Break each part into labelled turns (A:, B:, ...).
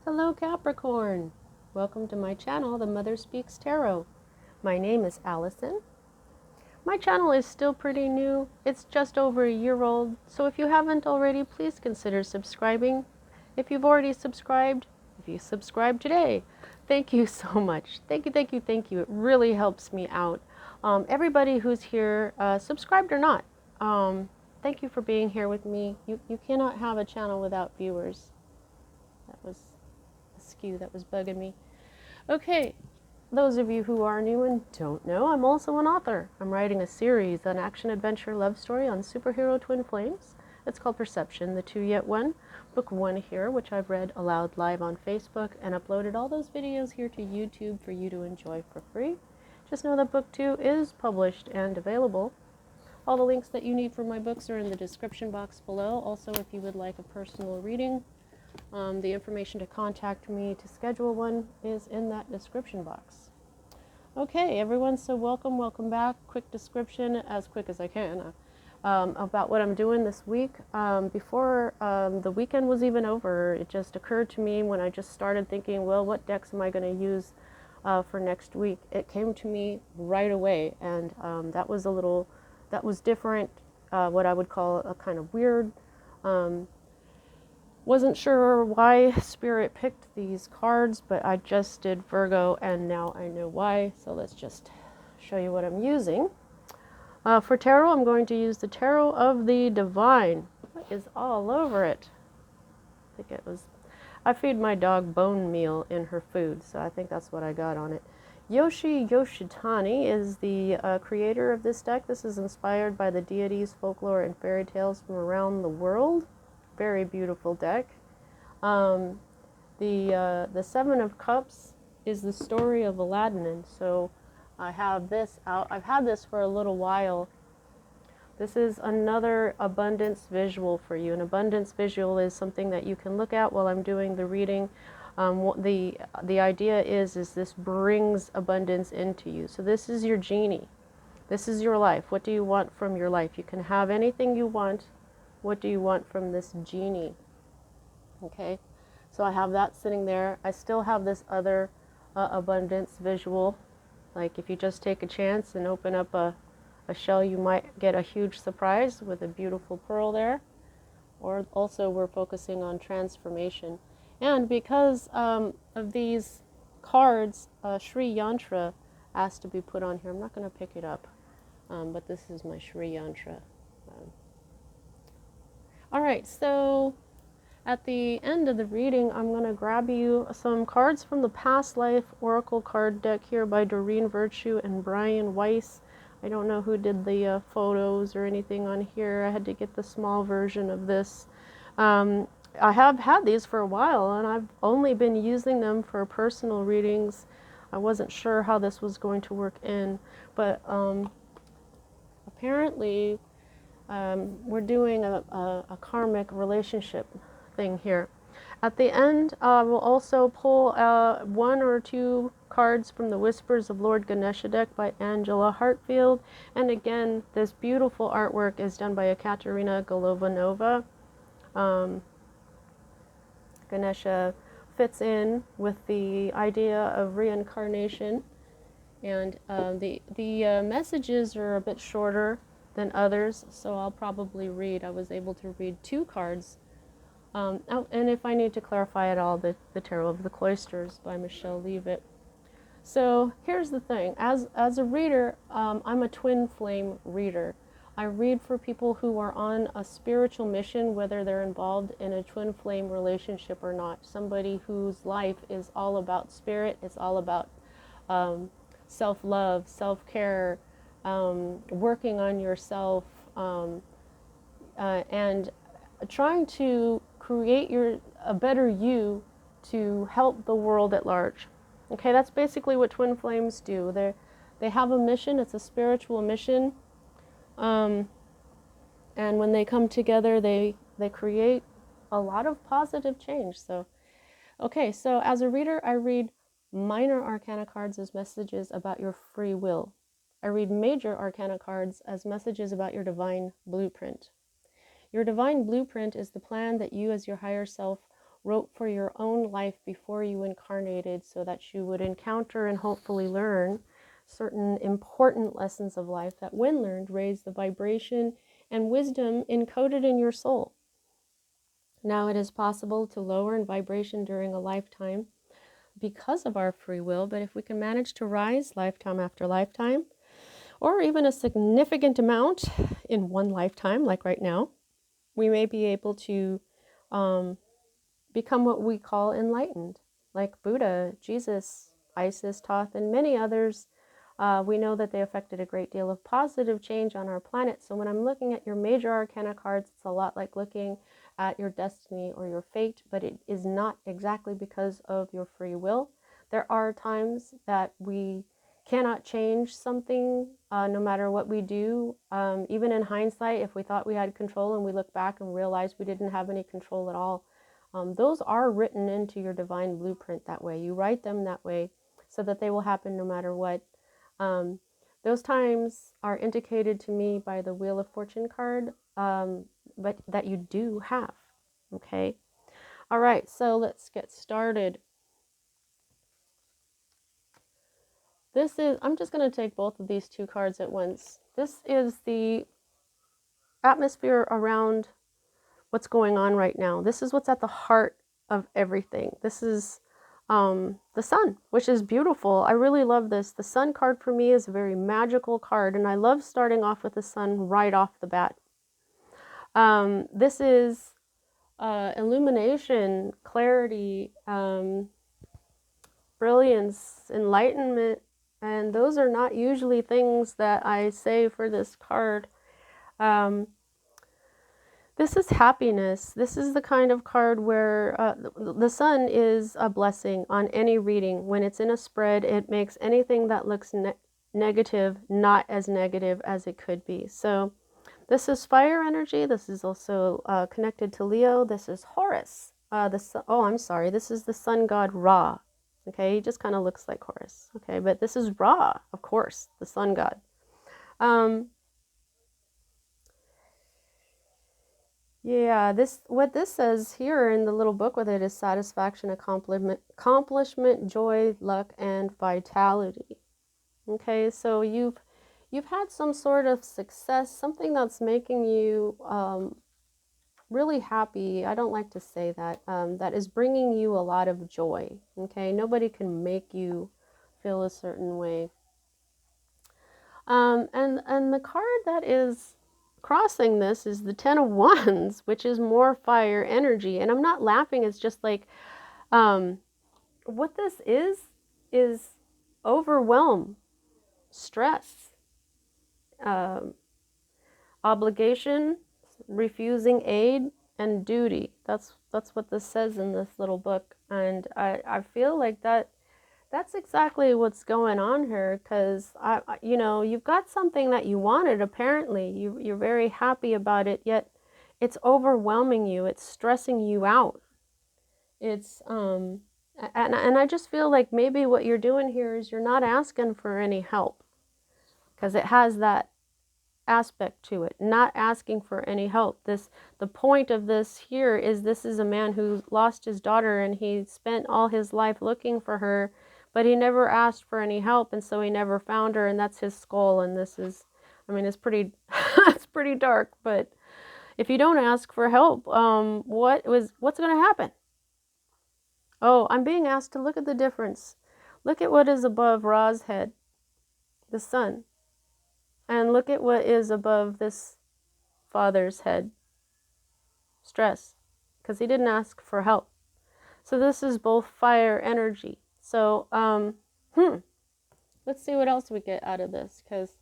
A: Hello Capricorn! Welcome to my channel, The Mother Speaks Tarot. My name is Allison. My channel is still pretty new. It's just over a year old, so if you haven't already, please consider subscribing. If you've already subscribed, if you subscribe today, thank you so much. Thank you, thank you, thank you. It really helps me out. Everybody who's here, subscribed or not, thank you for being here with me. You cannot have a channel without viewers. That was skew that was bugging me. Okay, those of you who are new and don't know, I'm also an author. I'm writing a series, an action-adventure love story on superhero twin flames. It's called Perception, the Two Yet One. Book 1 here, which I've read aloud live on Facebook and uploaded all those videos here to YouTube for you to enjoy for free. Just know that Book 2 is published and available. All the links that you need for my books are in the description box below. Also, if you would like a personal reading, the information to contact me to schedule one is in that description box. Okay, everyone, so welcome back. Quick description, as quick as I can, about what I'm doing this week. Before the weekend was even over, it just occurred to me when I just started thinking, well, what decks am I going to use for next week? It came to me right away, and that was different, what I would call a kind of weird. Wasn't sure why Spirit picked these cards, but I just did Virgo, and now I know why. So let's just show you what I'm using. For tarot, I'm going to use the Tarot of the Divine. What is all over it? I feed my dog bone meal in her food, so I think that's what I got on it. Yoshi Yoshitani is the creator of this deck. This is inspired by the deities, folklore, and fairy tales from around the world. Very beautiful deck. The Seven of Cups is the story of Aladdin, and so I have this out. I've had this for a little while. This is another abundance visual for you. An abundance visual is something that you can look at while I'm doing the reading. The idea is this brings abundance into you. So this is your genie. This is your life. What do you want from your life? You can have anything you want. What do you want from this genie? Okay, so I have that sitting there. I still have this other abundance visual. Like if you just take a chance and open up a shell, you might get a huge surprise with a beautiful pearl there. Or also we're focusing on transformation. And because of these cards, Sri Yantra asked to be put on here. I'm not going to pick it up, but this is my Sri Yantra. All right, so at the end of the reading, I'm going to grab you some cards from the Past Life Oracle card deck here by Doreen Virtue and Brian Weiss. I don't know who did the photos or anything on here. I had to get the small version of this. I have had these for a while, and I've only been using them for personal readings. I wasn't sure how this was going to work in, but apparently we're doing a karmic relationship thing here. At the end, we'll also pull 1 or 2 cards from the Whispers of Lord Ganesha deck by Angela Hartfield. And again, this beautiful artwork is done by Ekaterina Golovanova. Ganesha fits in with the idea of reincarnation. And the messages are a bit shorter than others, so I'll probably read. I was able to read 2 cards. And if I need to clarify at all, the Tarot of the Cloisters by Michelle Leavitt. So here's the thing. As a reader, I'm a twin flame reader. I read for people who are on a spiritual mission, whether they're involved in a twin flame relationship or not. Somebody whose life is all about spirit, it's all about self-love, self-care, working on yourself, and trying to create a better you to help the world at large. Okay, that's basically what twin flames do. They have a mission. It's a spiritual mission, and when they come together, they create a lot of positive change. So, okay, so as a reader, I read minor arcana cards as messages about your free will. I read major arcana cards as messages about your divine blueprint. Your divine blueprint is the plan that you as your higher self wrote for your own life before you incarnated, so that you would encounter and hopefully learn certain important lessons of life that, when learned, raise the vibration and wisdom encoded in your soul. Now, it is possible to lower in vibration during a lifetime because of our free will, but if we can manage to rise lifetime after lifetime, or even a significant amount in one lifetime, like right now, we may be able to become what we call enlightened, like Buddha, Jesus, Isis, Thoth, and many others. We know that they affected a great deal of positive change on our planet. So when I'm looking at your major arcana cards, it's a lot like looking at your destiny or your fate, but it is not exactly because of your free will. There are times that we cannot change something, no matter what we do. Even in hindsight, if we thought we had control and we look back and realize we didn't have any control at all, those are written into your divine blueprint that way. You write them that way so that they will happen no matter what. Those times are indicated to me by the Wheel of Fortune card, but that you do have. Okay. All right. So let's get started. I'm just going to take both of these two cards at once. This is the atmosphere around what's going on right now. This is what's at the heart of everything. This is the sun, which is beautiful. I really love this. The sun card for me is a very magical card, and I love starting off with the sun right off the bat. This is illumination, clarity, brilliance, enlightenment, and those are not usually things that I say for this card. This is happiness. This is the kind of card where the sun is a blessing on any reading. When it's in a spread, it makes anything that looks negative not as negative as it could be. So this is fire energy. This is also connected to Leo. This is Horus. I'm sorry. This is the sun god Ra. Okay, he just kind of looks like Horus. Okay, but this is Ra, of course, the sun god. Yeah, what this says here in the little book with it is satisfaction, accomplishment, joy, luck, and vitality. Okay, so you've had some sort of success, something that's making you really happy. I don't like to say that. That is bringing you a lot of joy. Okay, nobody can make you feel a certain way. And the card that is crossing this is the Ten of Wands, which is more fire energy. And I'm not laughing. It's just like what this is overwhelm, stress, obligation, refusing aid, and duty. That's what this says in this little book. And I feel like that's exactly what's going on here, because you've got something that you wanted. Apparently you're very happy about it, yet it's overwhelming you. It's stressing you out. It's and I just feel like maybe what you're doing here is you're not asking for any help, because it has that aspect to it, not asking for any help. The point of this here is, this is a man who lost his daughter, and he spent all his life looking for her, but he never asked for any help, and so he never found her, and that's his skull. And this is, I mean, it's pretty it's pretty dark, but if you don't ask for help, what's going to happen? Oh, I'm being asked to look at the difference. Look at what is above Ra's head, the sun. And look at what is above this father's head, stress, because he didn't ask for help. So this is both fire energy. So, let's see what else we get out of this, because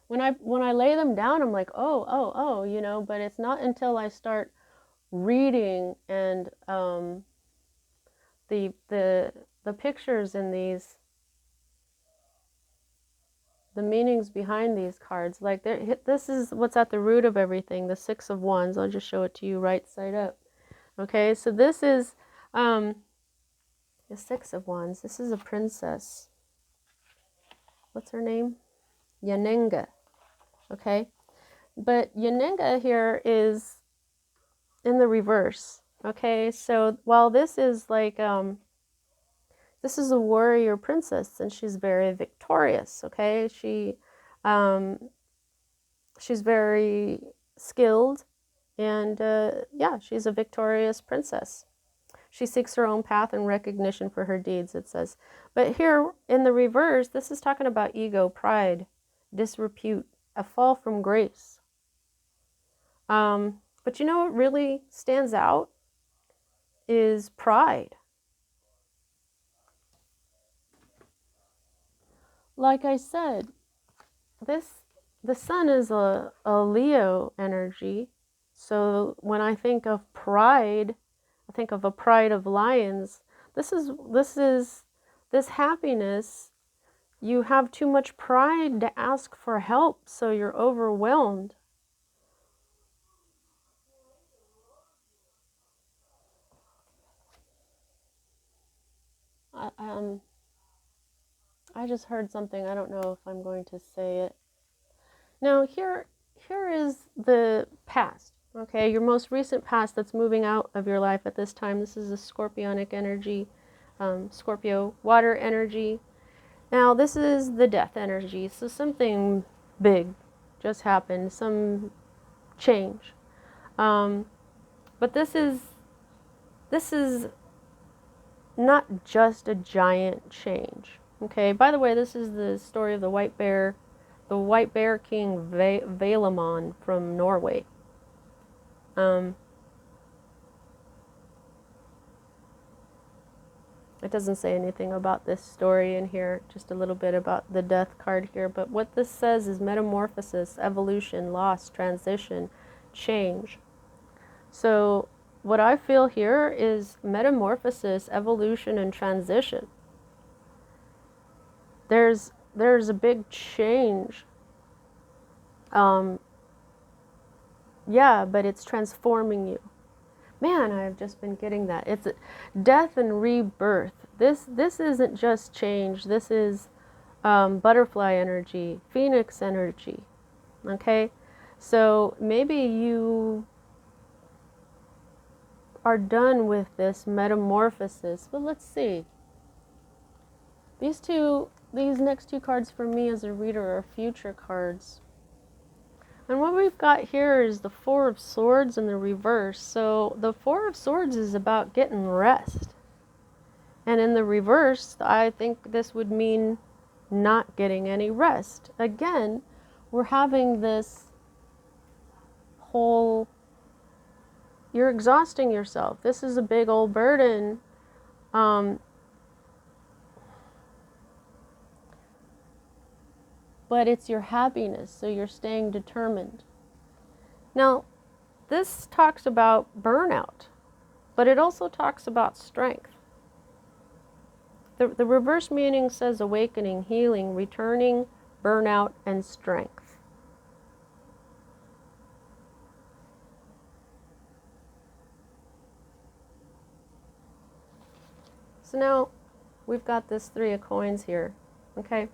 A: when I lay them down, I'm like, oh, but it's not until I start reading and the pictures in these, the meanings behind these cards. Like, this is what's at the root of everything, the Six of Wands. I'll just show it to you right side up. Okay, so this is the Six of Wands. This is a princess. What's her name? Yanenga. Okay, but Yanenga here is in the reverse. Okay, so while this is like, this is a warrior princess, and she's very victorious, okay? She's very skilled, and yeah, she's a victorious princess. She seeks her own path and recognition for her deeds, it says. But here in the reverse, this is talking about ego, pride, disrepute, a fall from grace. But you know what really stands out is pride. Like I said, the sun is a Leo energy. So when I think of pride, I think of a pride of lions. This happiness. You have too much pride to ask for help, so you're overwhelmed. I just heard something. I don't know if I'm going to say it. Now, here is the past, okay? Your most recent past that's moving out of your life at this time. This is a scorpionic energy, Scorpio water energy. Now, this is the death energy. So something big just happened, some change. But this is not just a giant change. Okay, by the way, this is the story of the white bear king Valamon from Norway. It doesn't say anything about this story in here, just a little bit about the death card here. But what this says is metamorphosis, evolution, loss, transition, change. So what I feel here is metamorphosis, evolution, and transition. There's a big change. Yeah, but it's transforming you. Man, I've just been getting that. It's death and rebirth. This isn't just change. This is butterfly energy, phoenix energy. Okay? So maybe you are done with this metamorphosis. But let's see. These next two cards for me as a reader are future cards. And what we've got here is the Four of Swords in the reverse. So the Four of Swords is about getting rest. And in the reverse, I think this would mean not getting any rest. Again, we're having this whole, you're exhausting yourself. This is a big old burden. But it's your happiness, so you're staying determined. Now, this talks about burnout, but it also talks about strength. The reverse meaning says awakening, healing, returning, burnout, and strength. So now we've got this Three of Coins here, okay?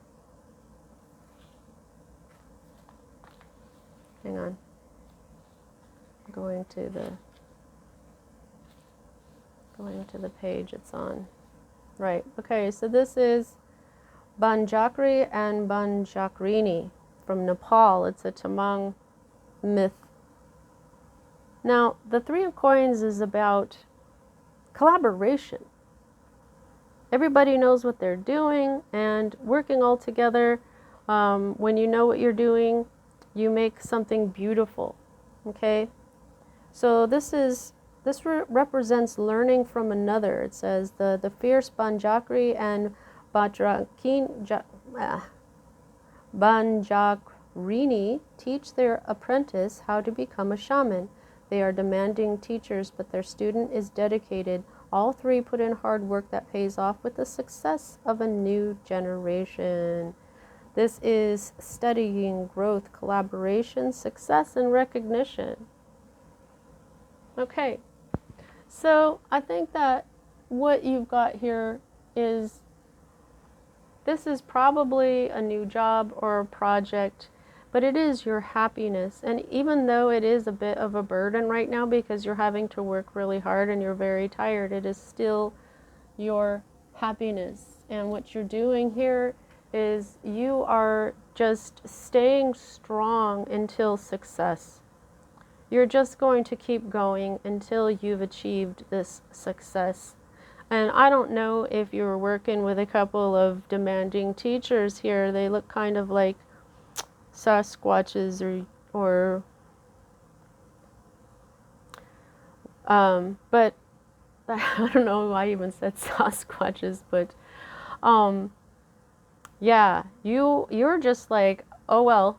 A: Hang on. I'm going to the page it's on. Right. Okay, so this is Banjakri and Banjakrini from Nepal. It's a Tamang myth. Now, the Three of Coins is about collaboration. Everybody knows what they're doing, and working all together. When you know what you're doing, you make something beautiful. Okay? So this represents learning from another. It says the fierce Banjakri and Banjakrini teach their apprentice how to become a shaman. They are demanding teachers, but their student is dedicated. All three put in hard work that pays off with the success of a new generation. This is studying, growth, collaboration, success, and recognition. Okay, so I think that what you've got here is, this is probably a new job or a project. but it is your happiness. And even though it is a bit of a burden right now because you're having to work really hard and you're very tired, it is still your happiness. And what you're doing here is you are just staying strong until success. You're just going to keep going until you've achieved this success. And I don't know if you're working with a couple of demanding teachers here. They look kind of like Sasquatches or but I don't know why I even said Sasquatches, but yeah, you're just like, oh well,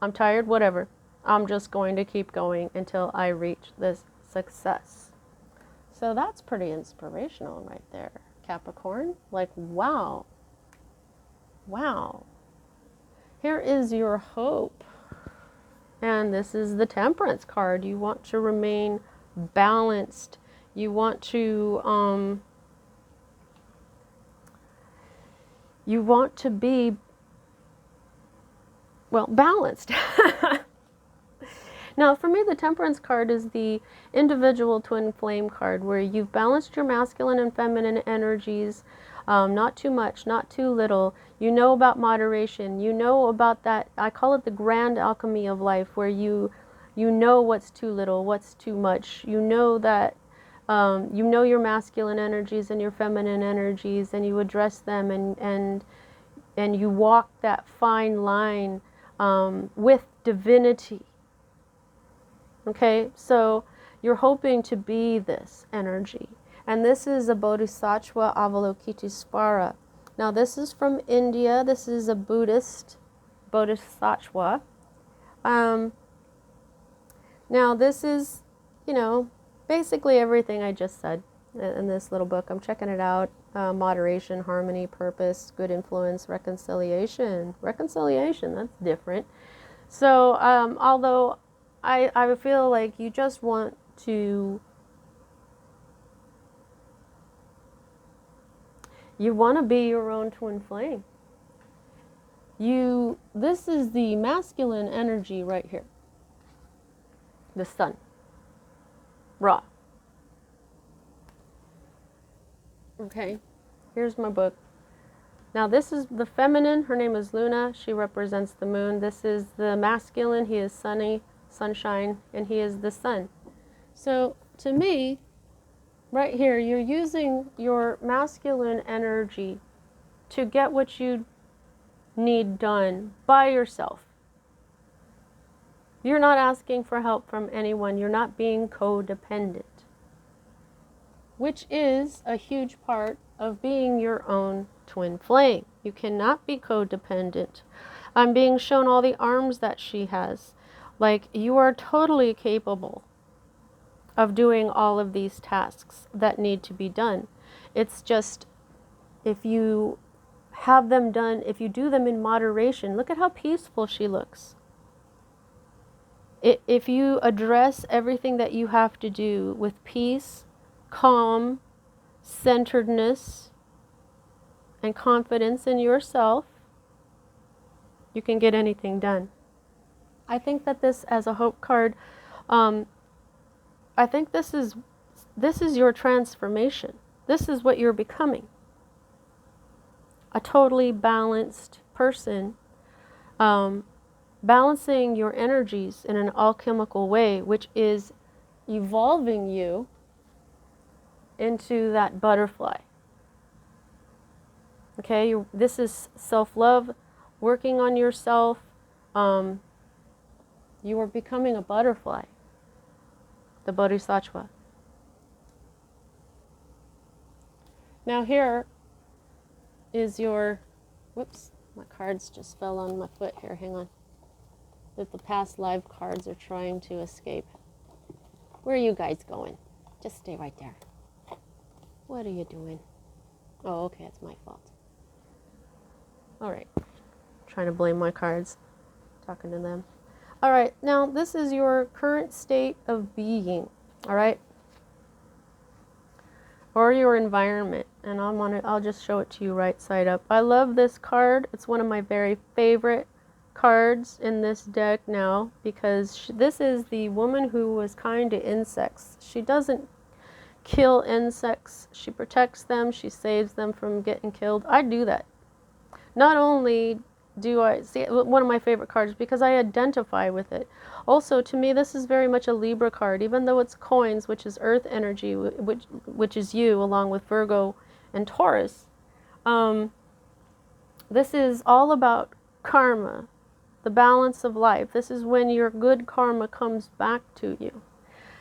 A: I'm tired, whatever. I'm just going to keep going until I reach this success. So that's pretty inspirational right there, Capricorn. Like, wow. Wow. Here is your hope. And this is the Temperance card. You want to remain balanced. You want to be, well, balanced. Now, for me, the Temperance card is the individual twin flame card, where you've balanced your masculine and feminine energies, not too much, not too little. You know about moderation. You know about that, I call it the grand alchemy of life, where you know what's too little, what's too much. You know that, you know your masculine energies and your feminine energies, and you address them, and you walk that fine line with divinity. Okay, so you're hoping to be this energy. And this is a Bodhisattva Avalokitesvara. Now this is from India. This is a Buddhist Bodhisattva. Now this is, you know, basically everything I just said in this little book. I'm checking it out. Moderation, harmony, purpose, good influence, reconciliation. Reconciliation, that's different. So although I feel like you just want to, be your own twin flame. This is the masculine energy right here. The sun. Ra. Okay, here's my book. Now this is the feminine. Her name is Luna. She represents the moon. This is the masculine. He is sunny, sunshine, and he is the sun. So to me, right here, you're using your masculine energy to get what you need done by yourself. You're not asking for help from anyone. You're not being codependent, which is a huge part of being your own twin flame. You cannot be codependent. I'm being shown all the arms that she has. Like, you are totally capable of doing all of these tasks that need to be done. It's just, if you have them done, if you do them in moderation, look at how peaceful she looks. If you address everything that you have to do with peace, calm, centeredness, and confidence in yourself, you can get anything done. I think that this, as a hope card, I think this is your transformation. This is what you're becoming. A totally balanced person, balancing your energies in an alchemical way, which is evolving you into that butterfly. Okay, this is self-love, working on yourself. You are becoming a butterfly, the Bodhisattva. Now here is your, whoops, my cards just fell on my foot here, hang on. That the past live cards are trying to escape. Where are you guys going? Just stay right there. What are you doing? Oh, okay, it's my fault. All right, trying to blame my cards, talking to them. All right, now this is your current state of being, all right? Or your environment, and I'll just show it to you right side up. I love this card. It's one of my very favorite cards in this deck now because this is the woman who was kind to insects. She doesn't kill insects. She protects them. She saves them from getting killed. I do that. Not only do I see one of my favorite cards because I identify with it. Also, to me, this is very much a Libra card, even though it's coins, which is earth energy, which is you, along with Virgo and Taurus. This is all about karma, the balance of life. This is when your good karma comes back to you.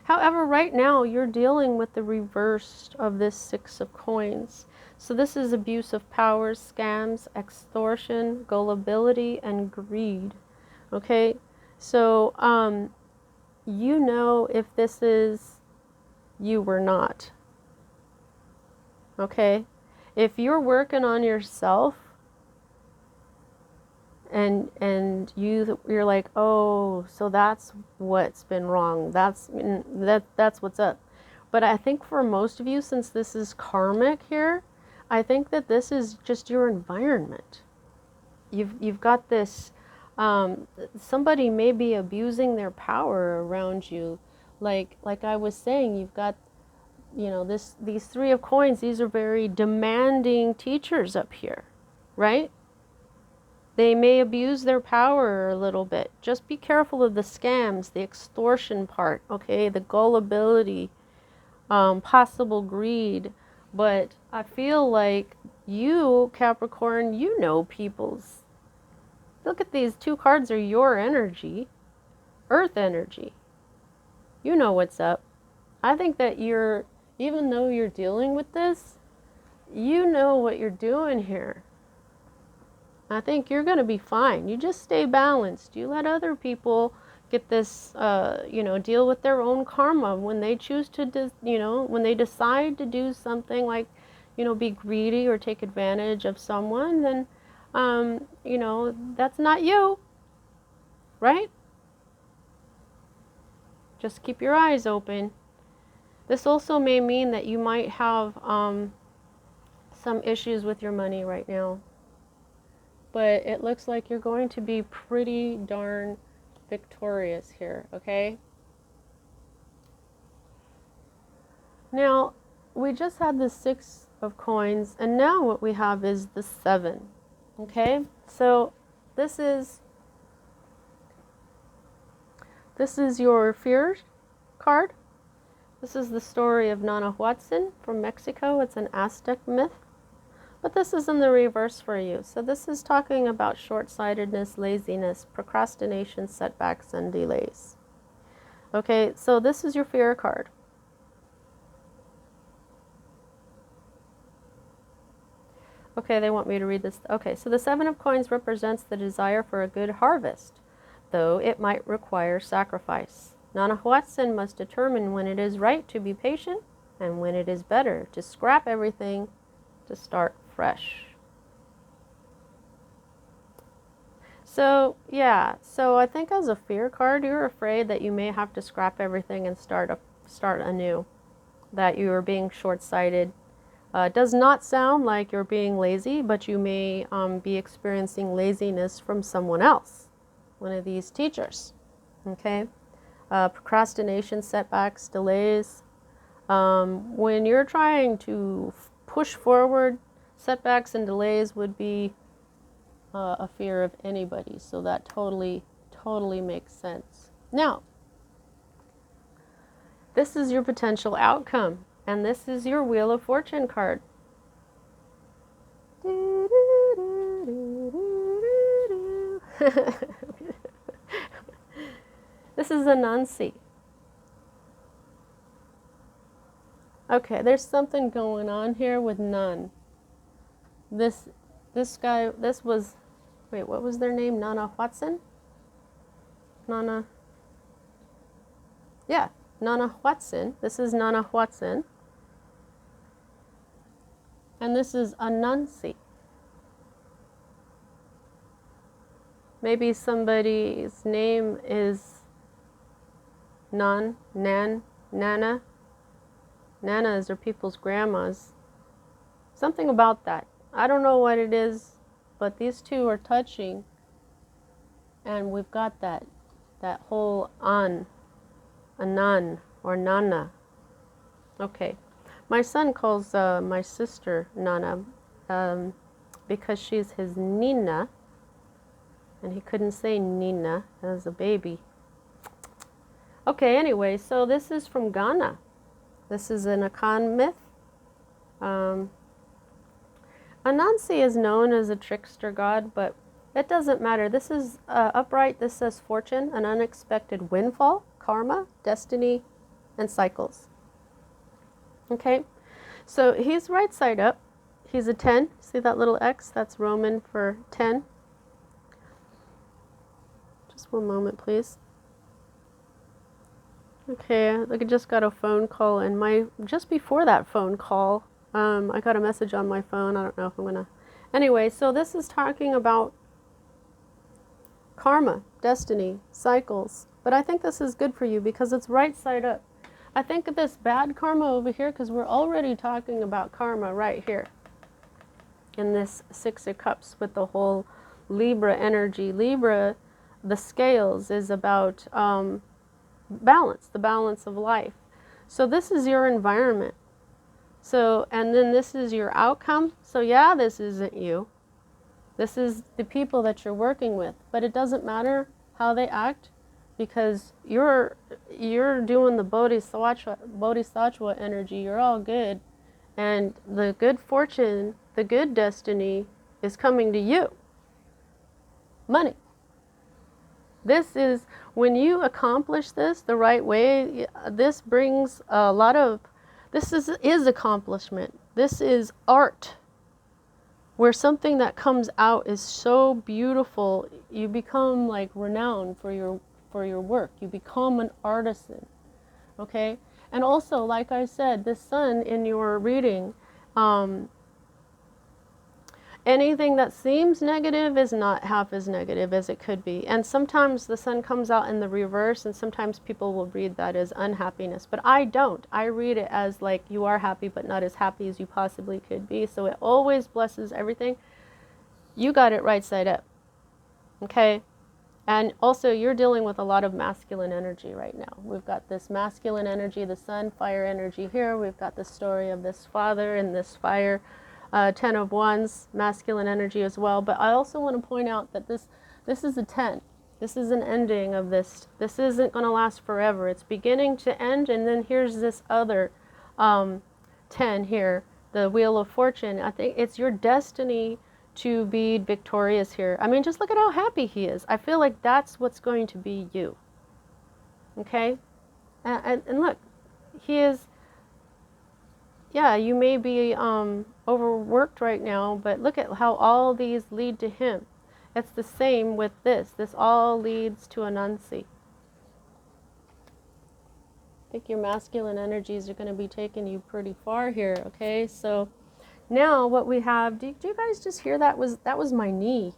A: However, right now you're dealing with the reverse of this Six of Coins. So this is abuse of power, scams, extortion, gullibility, and greed. Okay, so you know if this is you or not. Okay, if you're working on yourself and you're like, oh, so that's what's been wrong. That's what's up. But I think for most of you, since this is karmic here, I think that this is just your environment. You've got this. Somebody may be abusing their power around you, like I was saying. You've got, you know, these Three of Coins. These are very demanding teachers up here, right? They may abuse their power a little bit. Just be careful of the scams, the extortion part, okay? The gullibility, possible greed. But I feel like you, Capricorn, you know people's. Look at these two cards are your energy, earth energy. You know what's up. I think that even though you're dealing with this, you know what you're doing here. I think you're going to be fine. You just stay balanced. You let other people get this, deal with their own karma. When they choose to, when they decide to do something like, be greedy or take advantage of someone, then, that's not you, right? Just keep your eyes open. This also may mean that you might have some issues with your money right now. But it looks like you're going to be pretty darn victorious here, okay? Now, we just had the Six of Coins, and now what we have is the Seven, okay? So this is your Fear card. This is the story of Nanahuatzin from Mexico. It's an Aztec myth. But this is in the reverse for you. So this is talking about short-sightedness, laziness, procrastination, setbacks, and delays. Okay, so this is your Fear card. Okay, they want me to read this. Okay, so the Seven of Coins represents the desire for a good harvest, though it might require sacrifice. Nanahuatzin must determine when it is right to be patient and when it is better to scrap everything to start fresh. So yeah, so I think as a Fear card, you're afraid that you may have to scrap everything and start anew, that you are being short-sighted. It does not sound like you're being lazy, but you may be experiencing laziness from someone else, one of these teachers, okay? Procrastination, setbacks, delays. When you're trying to push forward, setbacks and delays would be a fear of anybody. So that totally makes sense. Now, this is your potential outcome. And this is your Wheel of Fortune card. This is Anansi. Okay, there's something going on here with Nun. This guy, this was, wait, what was their name? Nanahuatzin? Nanahuatzin. This is Nanahuatzin. And this is Anansi. Maybe somebody's name is Nana. Nana is their people's grandmas. Something about that. I don't know what it is, but these two are touching. and we've got that whole anan, or nana. Okay. My son calls my sister Nana because she's his Nina, and he couldn't say Nina as a baby. Okay, anyway, so this is from Ghana. This is an Akan myth. Anansi is known as a trickster god, but it doesn't matter. This is upright. This says fortune, an unexpected windfall, karma, destiny, and cycles. Okay, so he's right side up. He's a 10. See that little X? That's Roman for 10. Just one moment, please. Okay, I just got a phone call, and just before that phone call, I got a message on my phone. I don't know if I'm gonna. Anyway, so this is talking about karma, destiny, cycles. But I think this is good for you because it's right side up. I think of this bad karma over here because we're already talking about karma right here in this Six of Cups with the whole Libra energy. Libra, the scales, is about balance, the balance of life. So this is your environment. So, and then this is your outcome. So yeah, this isn't you. This is the people that you're working with. But it doesn't matter how they act, because you're doing the bodhisattva energy. You're all good, and the good fortune, the good destiny is coming to you. Money. This is, when you accomplish this the right way, this brings a lot of, this is accomplishment. This is art, where something that comes out is so beautiful, you become like renowned for your work. You become an artisan, okay? And also, like I said, the sun in your reading, anything that seems negative is not half as negative as it could be. And sometimes the sun comes out in the reverse, and sometimes people will read that as unhappiness. But I don't. I read it as like you are happy, but not as happy as you possibly could be. So it always blesses everything. You got it right side up, okay? And also, you're dealing with a lot of masculine energy right now. We've got this masculine energy, the sun, fire energy here. We've got the story of this father and this fire, 10 of Wands, masculine energy as well. But I also want to point out that this is a 10. This is an ending of this. This isn't going to last forever. It's beginning to end, and then here's this other 10 here, the Wheel of Fortune. I think it's your destiny to be victorious here. I mean, just look at how happy he is. I feel like that's what's going to be you. Okay? And look, he is, yeah, you may be overworked right now, but look at how all these lead to him. It's the same with this. This all leads to Anansi. I think your masculine energies are going to be taking you pretty far here, okay? So now what we have, do you guys just hear that? That was my knee.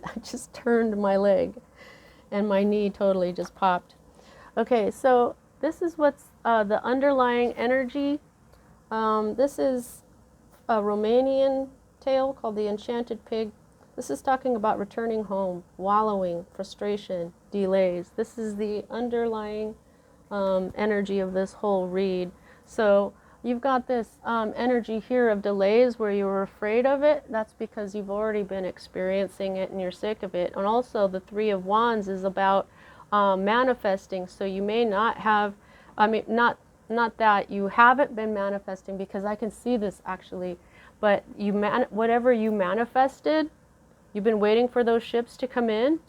A: I just turned my leg and my knee totally just popped. Okay, so this is what's the underlying energy. This is a Romanian tale called The Enchanted Pig. This is talking about returning home, wallowing, frustration, delays. This is the underlying energy of this whole read. So you've got this energy here of delays where you were afraid of it. That's because you've already been experiencing it and you're sick of it. And also the Three of Wands is about manifesting. So you may not have, I mean, not that you haven't been manifesting, because I can see this actually, but whatever you manifested, you've been waiting for those ships to come in.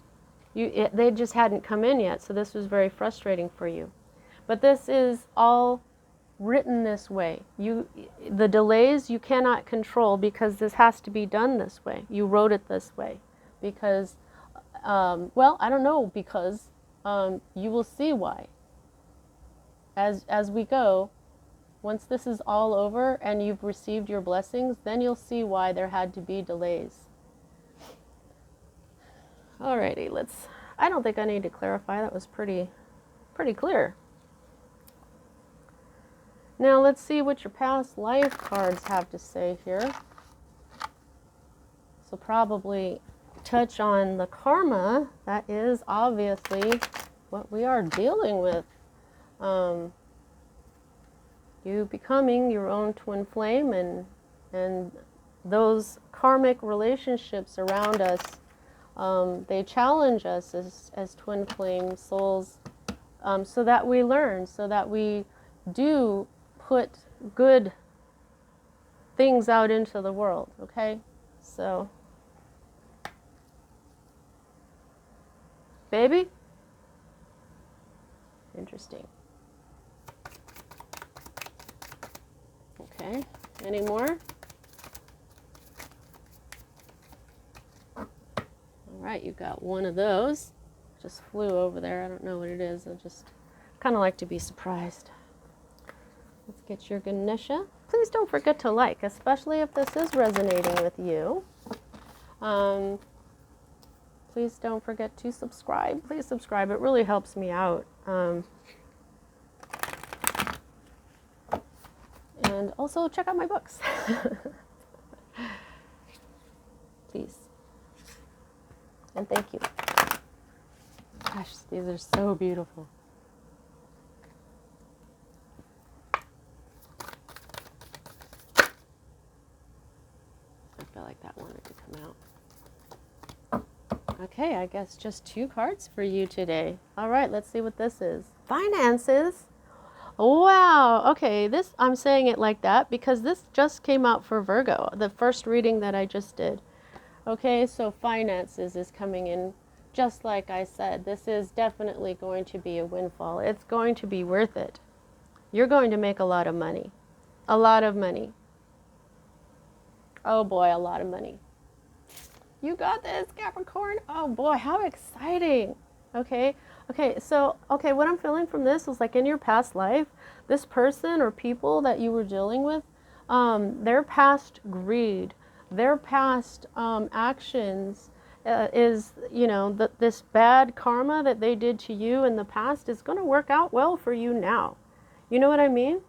A: They just hadn't come in yet. So this was very frustrating for you. But this is all written this way. The delays you cannot control, because this has to be done this way. You wrote it this way because, well, I don't know, because you will see why. As we go, once this is all over and you've received your blessings, then you'll see why there had to be delays. Alrighty, I don't think I need to clarify. That was pretty clear. Now let's see what your past life cards have to say here. So probably touch on the karma. That is obviously what we are dealing with. You becoming your own twin flame, and those karmic relationships around us, they challenge us as twin flame souls, so that we learn, so that we do put good things out into the world, okay? So, baby? Interesting. Okay, any more? All right, you got one of those. Just flew over there. I don't know what it is. I just kind of like to be surprised. Let's get your Ganesha. Please don't forget to like, especially if this is resonating with you. Please don't forget to subscribe. Please subscribe. It really helps me out. And also check out my books. Please. And thank you. Gosh, these are so beautiful. I feel like that wanted to come out. Okay, I guess just 2 cards for you today. All right, let's see what this is. Finances. Wow. Okay, this, I'm saying it like that because this just came out for Virgo, the first reading that I just did. Okay, so finances is coming in just like I said. This is definitely going to be a windfall. It's going to be worth it. You're going to make a lot of money. A lot of money. Oh boy, a lot of money. You got this, Capricorn. Oh boy, how exciting. Okay, what I'm feeling from this is like in your past life, this person or people that you were dealing with, their past greed, their past actions is, you know, this bad karma that they did to you in the past is going to work out well for you now. You know what I mean?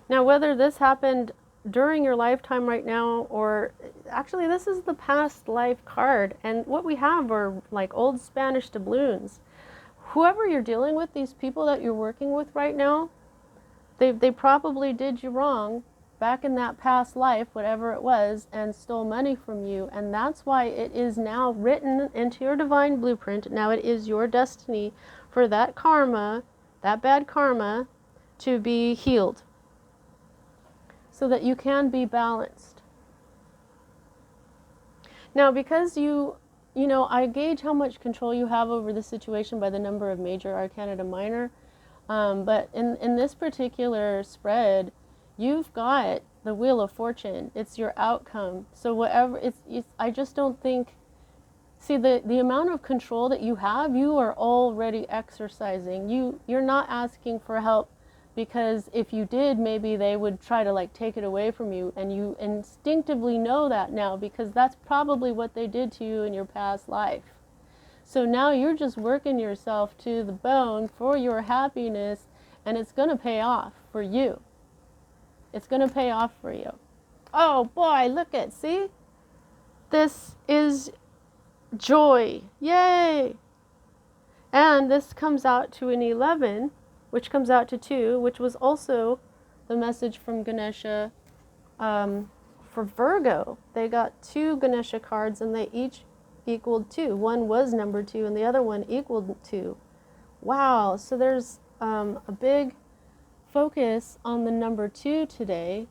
A: Now, whether this happened during your lifetime right now, or actually this is the past life card, and what we have are like old Spanish doubloons. Whoever you're dealing with, these people that you're working with right now, they probably did you wrong back in that past life, whatever it was, and stole money from you, and that's why it is now written into your divine blueprint. Now it is your destiny for that karma, that bad karma, to be healed, so that you can be balanced. Now, because you know, I gauge how much control you have over the situation by the number of major arcana to minor. But in this particular spread, you've got the Wheel of Fortune. It's your outcome. So whatever, I just don't think, see, the amount of control that you have, you are already exercising. You're not asking for help, because if you did, maybe they would try to like take it away from you, and you instinctively know that now, because that's probably what they did to you in your past life. So now you're just working yourself to the bone for your happiness, and it's going to pay off for you. It's going to pay off for you. Oh boy, look at, see? This is joy. Yay! And this comes out to an 11, which comes out to 2, which was also the message from Ganesha for Virgo. They got 2 Ganesha cards, and they each equaled 2. One was number 2, and the other one equaled 2. Wow, so there's a big focus on the number 2 today.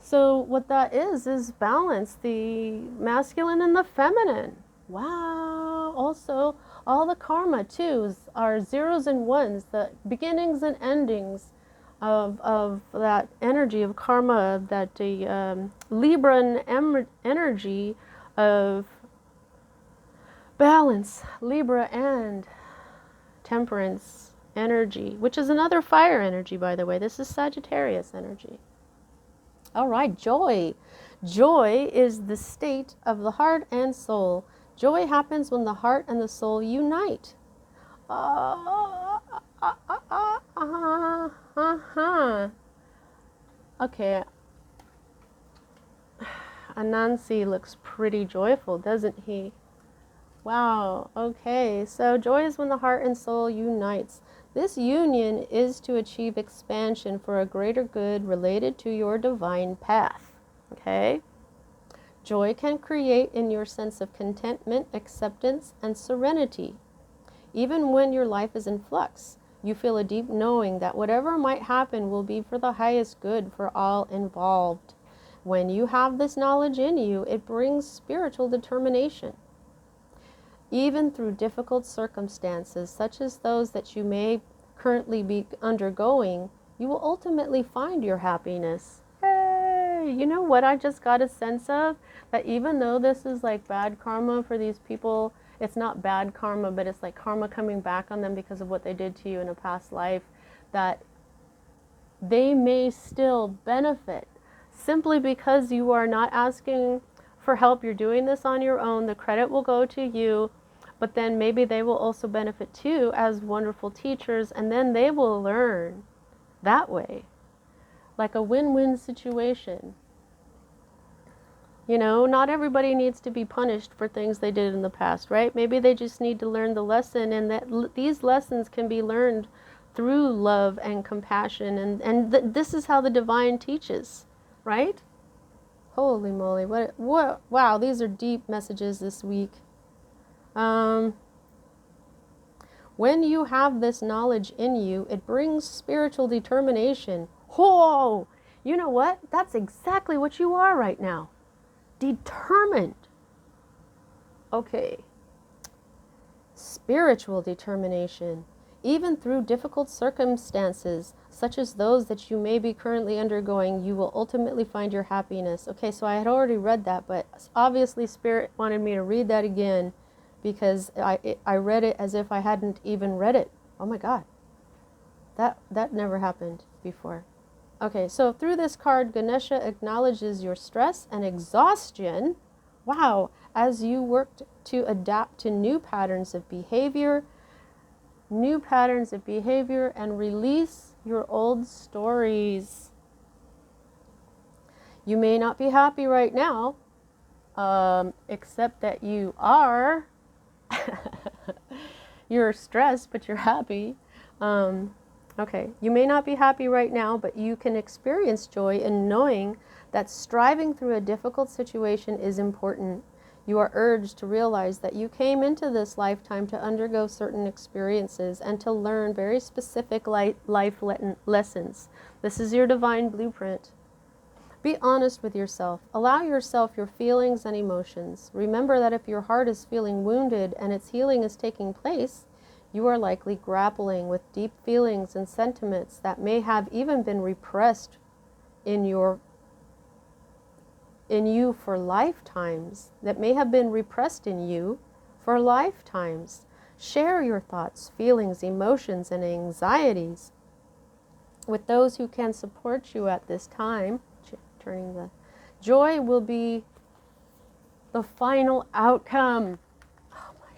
A: So what that is balance, the masculine and the feminine. Wow, also all the karma too are 0s and 1s, the beginnings and endings of that energy of karma, that the Libran energy of balance, Libra and temperance energy, which is another fire energy, by the way. This is Sagittarius energy. All right, joy. Joy is the state of the heart and soul. Joy happens when the heart and the soul unite. Okay. Anansi looks pretty joyful, doesn't he? Wow. Okay. So joy is when the heart and soul unites. This union is to achieve expansion for a greater good related to your divine path. Okay. Joy can create in your sense of contentment, acceptance, and serenity. Even when your life is in flux, you feel a deep knowing that whatever might happen will be for the highest good for all involved. When you have this knowledge in you, it brings spiritual determination. Even through difficult circumstances, such as those that you may currently be undergoing, you will ultimately find your happiness. Hey, you know what I just got a sense of? That even though this is like bad karma for these people, it's not bad karma, but it's like karma coming back on them because of what they did to you in a past life, that they may still benefit simply because you are not asking for help. You're doing this on your own. The credit will go to you, but then maybe they will also benefit too as wonderful teachers, and then they will learn that way, like a win-win situation. You know, not everybody needs to be punished for things they did in the past, right? Maybe they just need to learn the lesson, and that these lessons can be learned through love and compassion, and this is how the divine teaches, right? Holy moly, what, wow, these are deep messages this week. When you have this knowledge in you, it brings spiritual determination. Whoa! You know what? That's exactly what you are right now. Determined. Okay. Spiritual determination. Even through difficult circumstances, such as those that you may be currently undergoing, you will ultimately find your happiness. Okay, so I had already read that, but obviously Spirit wanted me to read that again because I read it as if I hadn't even read it. Oh my God. That never happened before. Okay, so through this card, Ganesha acknowledges your stress and exhaustion. Wow, as you worked to adapt to new patterns of behavior and release your old stories. You may not be happy right now, except that you are. You're stressed, but you're happy. Okay, you may not be happy right now, but you can experience joy in knowing that striving through a difficult situation is important. You are urged to realize that you came into this lifetime to undergo certain experiences and to learn very specific life lessons. This is your divine blueprint. Be honest with yourself. Allow yourself your feelings and emotions. Remember that if your heart is feeling wounded and its healing is taking place, you are likely grappling with deep feelings and sentiments that may have even been repressed in you for lifetimes, Share your thoughts, feelings, emotions, and anxieties with those who can support you at this time. Turning the joy will be the final outcome. Oh my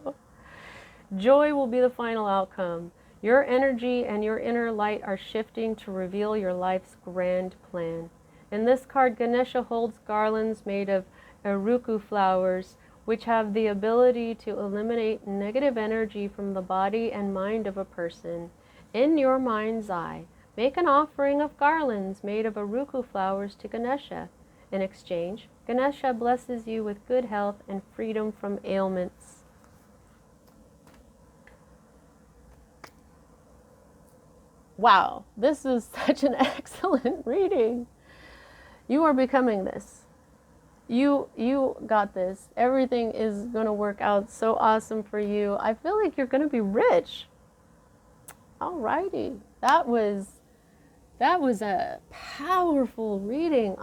A: shit. Joy will be the final outcome. Your energy and your inner light are shifting to reveal your life's grand plan. In this card, Ganesha holds garlands made of aruku flowers, which have the ability to eliminate negative energy from the body and mind of a person. In your mind's eye, make an offering of garlands made of aruku flowers to Ganesha. In exchange, Ganesha blesses you with good health and freedom from ailments. Wow, this is such an excellent reading. You are becoming this. You got this. Everything is going to work out so awesome for you. I feel like you're going to be rich. Alrighty. That was a powerful reading.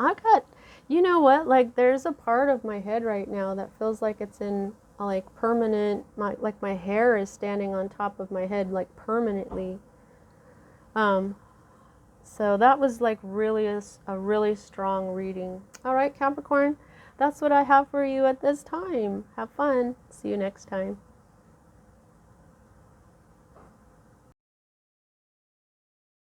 A: You know what? Like there's a part of my head right now that feels like it's in like permanent, like my hair is standing on top of my head like permanently. So that was like really a really strong reading. All right, Capricorn, that's what I have for you at this time. Have fun. See you next time.